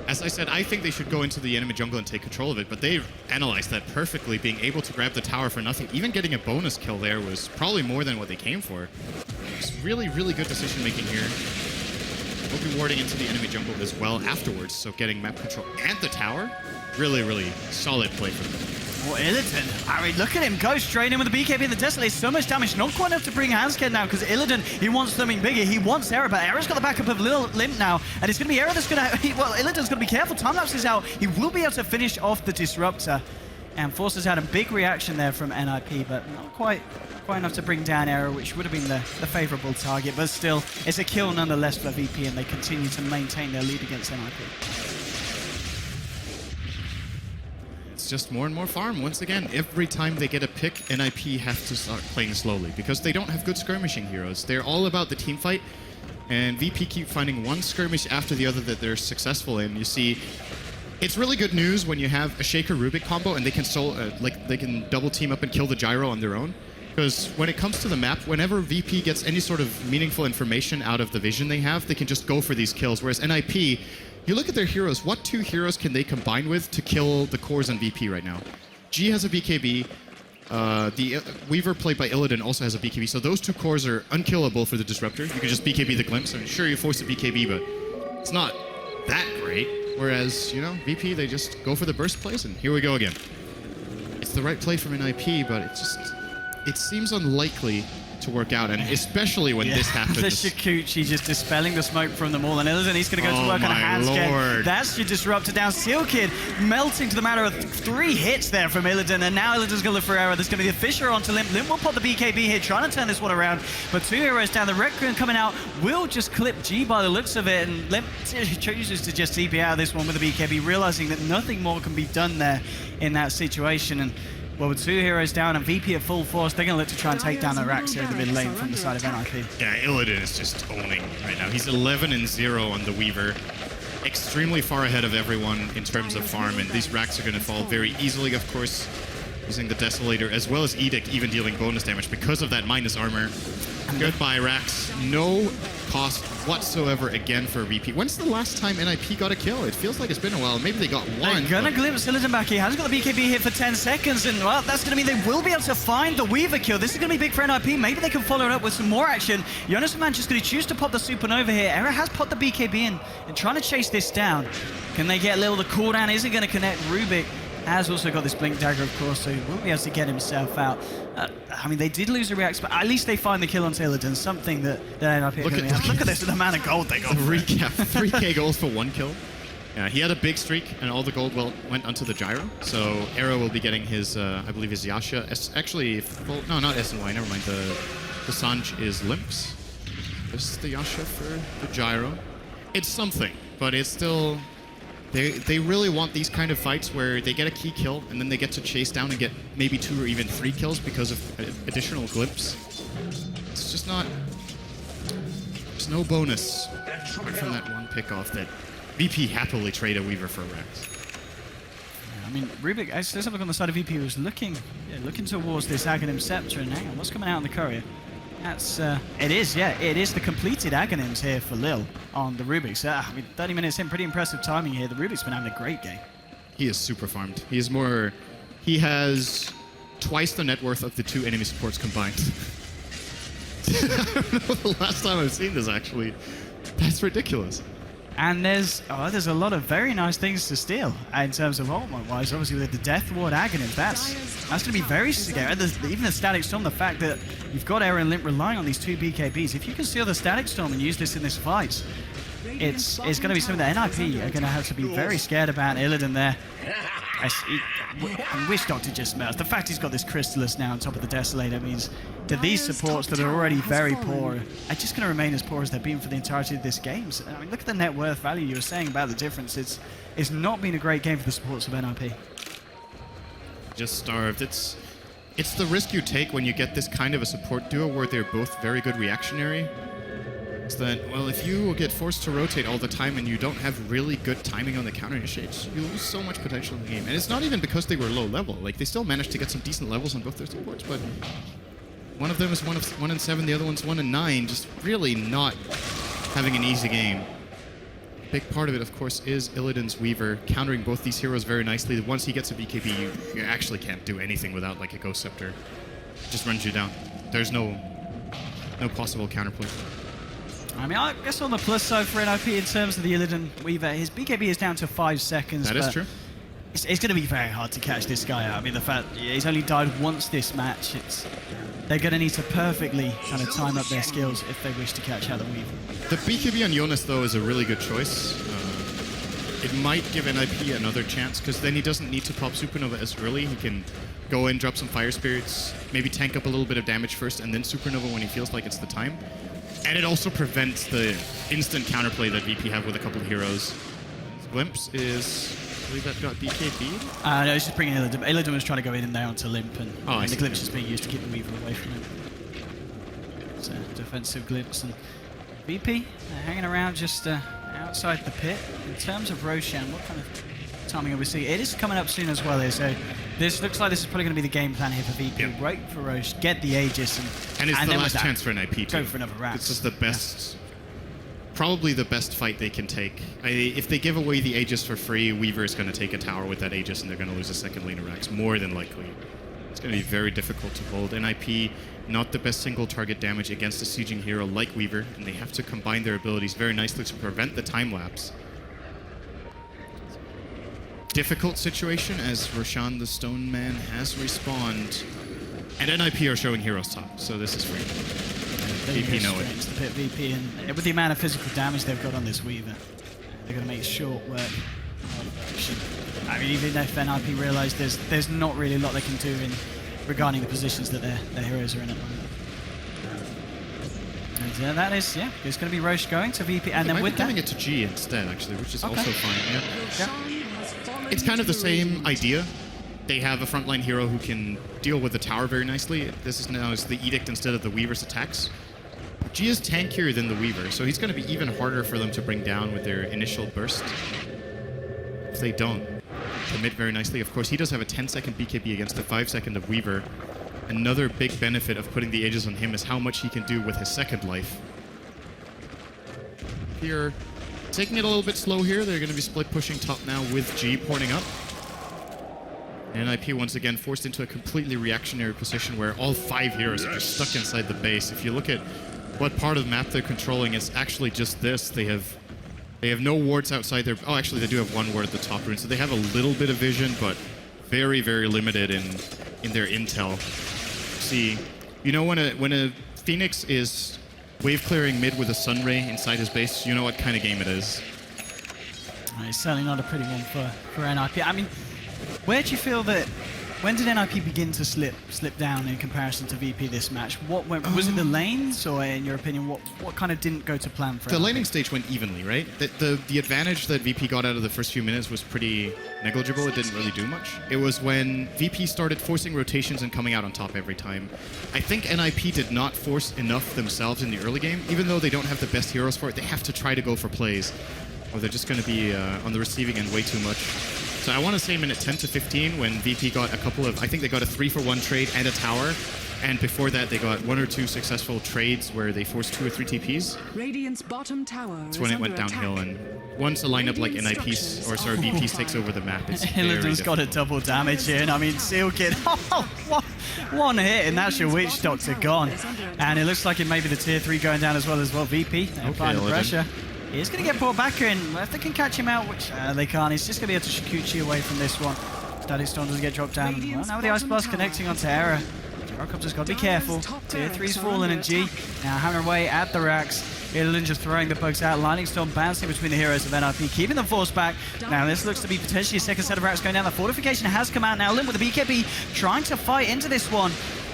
as I said, I think they should go into the enemy jungle and take control of it, but they analyzed that perfectly, being able to grab the tower for nothing. Even getting a bonus kill there was probably more than what they came for. It's really, really good decision making here. We'll be warding into the enemy jungle as well afterwards, so getting map control and the tower, really, really solid play for them. Well, Illidan, I mean, look at him go straight in with the BKB and the Desolate. So much damage, not quite enough to bring Handscan down, because Illidan, he wants something bigger. He wants Era, but Era's got the backup of Lil Limp now, and it's going to be Era that's going to... Well, Illidan's going to be careful. Time-lapse is out. He will be able to finish off the Disruptor, and forces out a big reaction there from NIP, but not quite enough to bring down Era, which would have been the favourable target, but still, it's a kill nonetheless for VP, and they continue to maintain their lead against NIP. It's just more and more farm. Once again, every time they get a pick, NIP have to start playing slowly, because they don't have good skirmishing heroes. They're all about the team fight, and VP keep finding one skirmish after the other that they're successful in. You see, it's really good news when you have a Shaker Rubik combo and they can they can double team up and kill the Gyro on their own. Because when it comes to the map, whenever VP gets any sort of meaningful information out of the vision they have, they can just go for these kills. Whereas NIP, you look at their heroes, what two heroes can they combine with to kill the cores on VP right now? G has a BKB. The Weaver played by Illidan also has a BKB. So those two cores are unkillable for the Disruptor. You can just BKB the Glimpse. I'm sure you force a BKB, but it's not that great. Whereas, you know, VP, they just go for the burst plays, and here we go again. It's the right play from NIP, but it seems unlikely to work out, and especially when this happens. The Shikuchi just dispelling the smoke from them all, and Illidan, he's going to go to work on a Handscan. That's your Disruptor down. Seal Kid melting to the matter of 3 hits there from Illidan, and now Illidan's going to look for Era. There's going to be the Fisher onto Limp. Limp will pop the BKB here, trying to turn this one around, but 2 heroes down. The Requiem coming out will just clip G by the looks of it, and Limp chooses to just TP out of this one with the BKB, realizing that nothing more can be done there in that situation. And well, with 2 heroes down and VP at full force, they're going to look to try and take down the Rax here in the mid lane from the side of NIP. Yeah, Illidan is just owning right now. He's 11-0 on the Weaver. Extremely far ahead of everyone in terms of farm, and these Rax are going to fall very easily, of course, using the Desolator, as well as Edict, even dealing bonus damage because of that minus armor. Goodbye, Rax. No cost whatsoever again for VP. When's the last time NIP got a kill? It feels like it's been a while. Maybe they got one. They're gonna glimpse Illidan back. He has got the BKB here for 10 seconds, and well, that's gonna mean they will be able to find the Weaver kill. This is gonna be big for NIP. Maybe they can follow it up with some more action. Jonas Man just gonna choose to pop the Supernova here. Era has popped the BKB in and trying to chase this down. Can they get a little? The cooldown isn't gonna connect. Rubik has also got this Blink Dagger, of course, so he won't be able to get himself out. I mean, they did lose a React, but at least they find the kill on Illidan, something that NIP Look at this, the amount of gold they got. Recap, 3k goals for 1 kill. Yeah, he had a big streak, and all the gold went onto the gyro. So Arrow will be getting his, I believe, his Yasha. Actually, no, not SNY. Never mind. The Sanj is Limps. This is the Yasha for the gyro. It's something, but it's still. They really want these kind of fights where they get a key kill and then they get to chase down and get maybe 2 or even 3 kills because of additional glimpse. It's just not. There's no bonus apart from that one pickoff that VP happily trade a Weaver for Rex. I mean, Rubik, let's have a look on the side of VP, who was looking towards this Aghanim Scepter, and hang on, what's coming out in the courier? That's, it is the completed Aghanims here for Lil on the Rubik's. I mean, 30 minutes in, pretty impressive timing here. The Rubik's been having a great game. He is super farmed. He has twice the net worth of the 2 enemy supports combined. I don't know the last time I've seen this, actually. That's ridiculous. And there's a lot of very nice things to steal in terms of ultimate-wise. Obviously, with the Death Ward Aghanim, that's going to be very scary. Even the Static Storm, the fact that you've got Arrow and Limp relying on these 2 BKBs. If you can steal the Static Storm and use this in this fight, it's going to be something that NIP are going to have to be very scared about. Illidan there. I wish Doctor just smells. The fact he's got this Crystallis now on top of the Desolator means that these supports that are already very poor are just going to remain as poor as they've been for the entirety of this game. So, I mean, look at the net worth value you were saying about the difference. It's not been a great game for the supports of NIP. Just starved. It's the risk you take when you get this kind of a support duo where they're both very good reactionary. It's that, well, if you get forced to rotate all the time and you don't have really good timing on the counter initiates, you lose so much potential in the game. And it's not even because they were low level. Like, they still managed to get some decent levels on both their supports, but one of them is 1 and 7, the other one's 1 and 9, just really not having an easy game. Big part of it, of course, is Illidan's Weaver countering both these heroes very nicely. Once he gets a BKB, you actually can't do anything without, like, a Ghost Scepter. It just runs you down. There's no possible counterplay. I mean, I guess on the plus side for NIP in terms of the Illidan Weaver, his BKB is down to 5 seconds. That is true. It's going to be very hard to catch this guy out. I mean, the fact he's only died once this match, they're going to need to perfectly kind of time up their skills if they wish to catch out the Weaver. The BKB on Jonas, though, is a really good choice. It might give NIP another chance, because then he doesn't need to pop Supernova as early. He can go in, drop some Fire Spirits, maybe tank up a little bit of damage first, and then Supernova when he feels like it's the time. And it also prevents the instant counterplay that VP have with a couple of heroes. Glimpse is, I believe that got BKB'd? No, he's just bringing Illidan. Illidan was trying to go in there onto Limp, and the Glimpse is being used to keep the Weaver away from him. It's a defensive Glimpse, and VP hanging around just outside the pit. In terms of Roshan, what kind of timing are we seeing? It is coming up soon as well here, so this looks like this is probably going to be the game plan here for VP. Yep. Right for Roche, get the Aegis, and it's the last chance for NIP to go for another rack. It's just the best, probably the best fight they can take. If they give away the Aegis for free, Weaver is going to take a tower with that Aegis, and they're going to lose a second lane of racks, more than likely. It's going to be very difficult to hold. NIP, not the best single target damage against a sieging hero like Weaver, and they have to combine their abilities very nicely to prevent the time lapse. Difficult situation as Roshan the Stone Man has respawned, and NIP are showing heroes top, so this is free. VP know it. The pit VP, and with the amount of physical damage they've got on this Weaver, they're going to make short work of Roshan. I mean, even if NIP realise there's not really a lot they can do regarding the positions that their heroes are in at the moment. And that is, it's going to be Roche going to VP, and then with that, giving it to G instead, actually, which is also fine. Yeah. It's kind of the same idea. They have a frontline hero who can deal with the tower very nicely. This is now the Edict instead of the Weaver's attacks. G is tankier than the Weaver, so he's going to be even harder for them to bring down with their initial burst. If they don't commit very nicely. Of course, he does have a 10-second BKB against the 5-second of Weaver. Another big benefit of putting the Aegis on him is how much he can do with his second life. Here, taking it a little bit slow here. They're going to be split pushing top now with G porting up. And NIP once again forced into a completely reactionary position where all 5 heroes are just stuck inside the base. If you look at what part of the map they're controlling, it's actually just this. They have no wards outside their... Oh, actually, they do have 1 ward at the top rune, so they have a little bit of vision, but very, very limited in their intel. See, you know when a Phoenix is wave clearing mid with a Sunray inside his base, you know what kind of game it is. It's certainly not a pretty one for NIP. I mean, where do you feel that, when did NIP begin to slip down in comparison to VP this match? What went, was it the lanes, or in your opinion, what kind of didn't go to plan for The NIP? laning stage went evenly, right? The advantage that VP got out of the first few minutes was pretty negligible. It didn't really do much. It was when VP started forcing rotations and coming out on top every time. I think NIP did not force enough themselves in the early game. Even though they don't have the best heroes for it, they have to try to go for plays, or they're just going to be on the receiving end way too much. So I want to say minute 10 to 15 when VP got a couple of, I think they got a 3-for-1 trade and a tower. And before that, they got 1 or 2 successful trades where they forced 2 or 3 TPs. Radiant's bottom tower. That's when it went downhill. And once a lineup like NIP's, or sorry, VP's takes over the map, it's very Illidan's got a difficult. double damage here, and I mean, Sealkid, one hit, and that's your Witch Doctor gone. And it looks like it may be the tier 3 going down as well VP. Applying the Illidan. pressure. He's going to get brought back in. If they can catch him out, which they can't, he's just going to be able to Shikuchi away from this one. Static Storm doesn't get dropped down. Well, now with the Ice Blast connecting onto Era. Gyrocopter's got to be careful. Tier 3's fallen in G. Now hammering away at the racks. Illidan just throwing the bugs out. Lightning Storm bouncing between the heroes of NIP, keeping them force back. Now this looks to be potentially a second set of racks going down. The fortification has come out now. Limp with the BKB trying to fight into this one,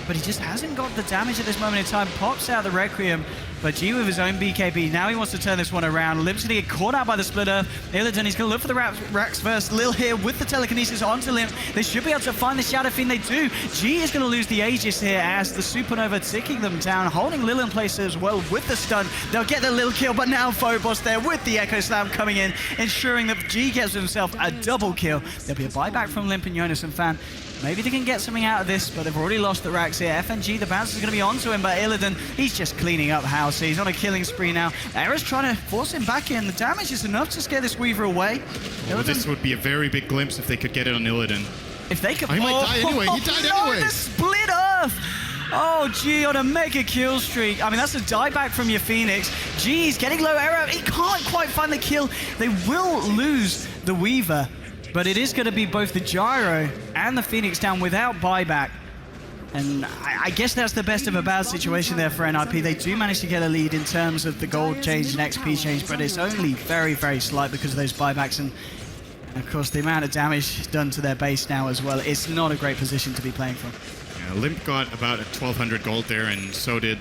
but he just hasn't got the damage at this moment in time. Pops out the Requiem, but G with his own BKB. Now he wants to turn this one around. Limp's going to get caught out by the splitter. Illidan, he's going to look for the racks first. Lil here with the telekinesis onto Limp. They should be able to find the Shadow Fiend. They do. G is going to lose the Aegis here as the Supernova ticking them down, holding Lil in place as well with the stun. They'll get the Lil kill, but now Phobos there with the Echo Slam coming in, ensuring that G gets himself a double kill. There'll be a buyback from Limp and Jonas and Fan. Maybe they can get something out of this, but they've already lost the racks here. FNG, the bounce is going to be onto him, but Illidan, he's just cleaning up house. He's on a killing spree now. Era's trying to force him back in. The damage is enough to scare this Weaver away. Well, this would be a very big glimpse if they could get it on Illidan. If they could... He might die anyway. He died no, anyway. The split earth! Oh, G on a mega kill streak. I mean, that's a dieback from your Phoenix. G is getting low. Era, he can't quite find the kill. They will lose the Weaver, but it is going to be both the Gyro and the Phoenix down without buyback. And I guess that's the best of a bad situation there for NIP. They do manage to get a lead in terms of the gold change and XP change, but it's only very, very slight because of those buybacks. And of course, the amount of damage done to their base now as well. It's not a great position to be playing from. Yeah, Limp got about 1,200 gold there, and so did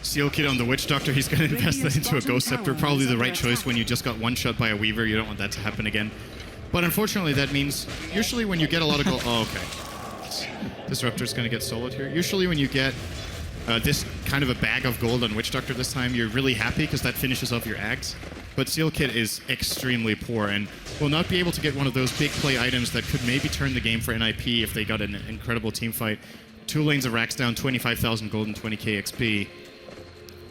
Sealkid on the Witch Doctor. He's going to invest that into a Ghost Scepter. Probably the right choice when you just got one shot by a Weaver. You don't want that to happen again. But unfortunately, that means usually when you get a lot of gold... Oh, okay. Disruptor's going to get soloed here. Usually when you get this kind of a bag of gold on Witch Doctor this time, you're really happy because that finishes off your Axe. But Sealkid is extremely poor and will not be able to get one of those big play items that could maybe turn the game for NIP if they got an incredible team fight. 2 lanes of racks down, 25,000 gold and 20k XP.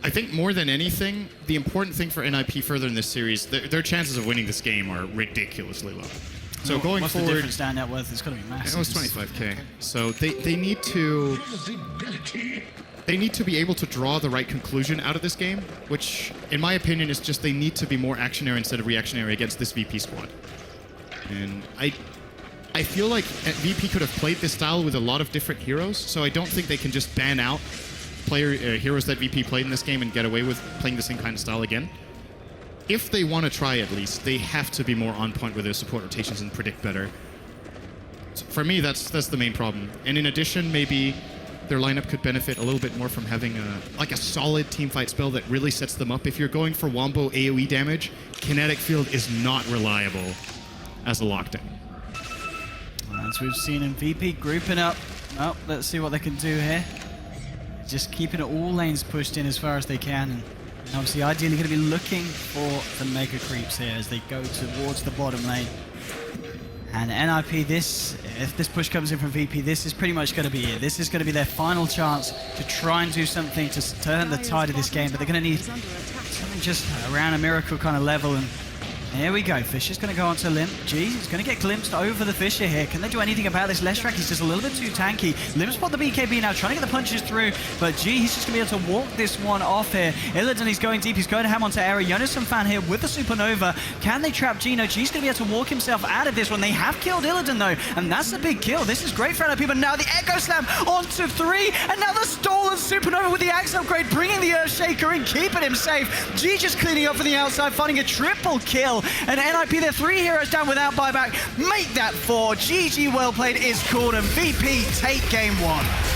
I think more than anything, the important thing for NIP further in this series, their chances of winning this game are ridiculously low. So going What's forward, the difference down net worth? It's got to be massive. it was 25k. So they need to be able to draw the right conclusion out of this game, which in my opinion is just they need to be more actionary instead of reactionary against this VP squad. And I feel like VP could have played this style with a lot of different heroes, so I don't think they can just ban out heroes that VP played in this game and get away with playing the same kind of style again. If they want to try at least, they have to be more on point with their support rotations and predict better. So for me, that's the main problem. And in addition, maybe their lineup could benefit a little bit more from having a solid teamfight spell that really sets them up. If you're going for Wombo AoE damage, Kinetic Field is not reliable as a lockdown. As we've seen in VP grouping up. Oh, let's see what they can do here. Just keeping all lanes pushed in as far as they can. And obviously, ideally, going to be looking for the mega creeps here as they go towards the bottom lane. And NIP, if this push comes in from VP, this is pretty much going to be it. This is going to be their final chance to try and do something to turn the tide of this game. But they're going to need something just around a miracle kind of level. And here we go. Fisher's going to go onto Limp. G is going to get glimpsed over the Fisher here. Can they do anything about this? Leshrac, he's just a little bit too tanky. Limp's spot the BKB now, trying to get the punches through. But G, he's just going to be able to walk this one off here. Illidan, he's going deep. He's going to ham onto Era. Jonas and Fan here with the Supernova. Can they trap G? No, G's going to be able to walk himself out of this one. They have killed Illidan, though. And that's a big kill. This is great for NIP. But now the Echo Slam onto 3. And now the stolen Supernova with the Axe upgrade, bringing the Earthshaker and keeping him safe. G just cleaning up from the outside, finding a triple kill. And NIP, they're 3 heroes down without buyback. Make that 4. GG well played is called, and VP take game 1.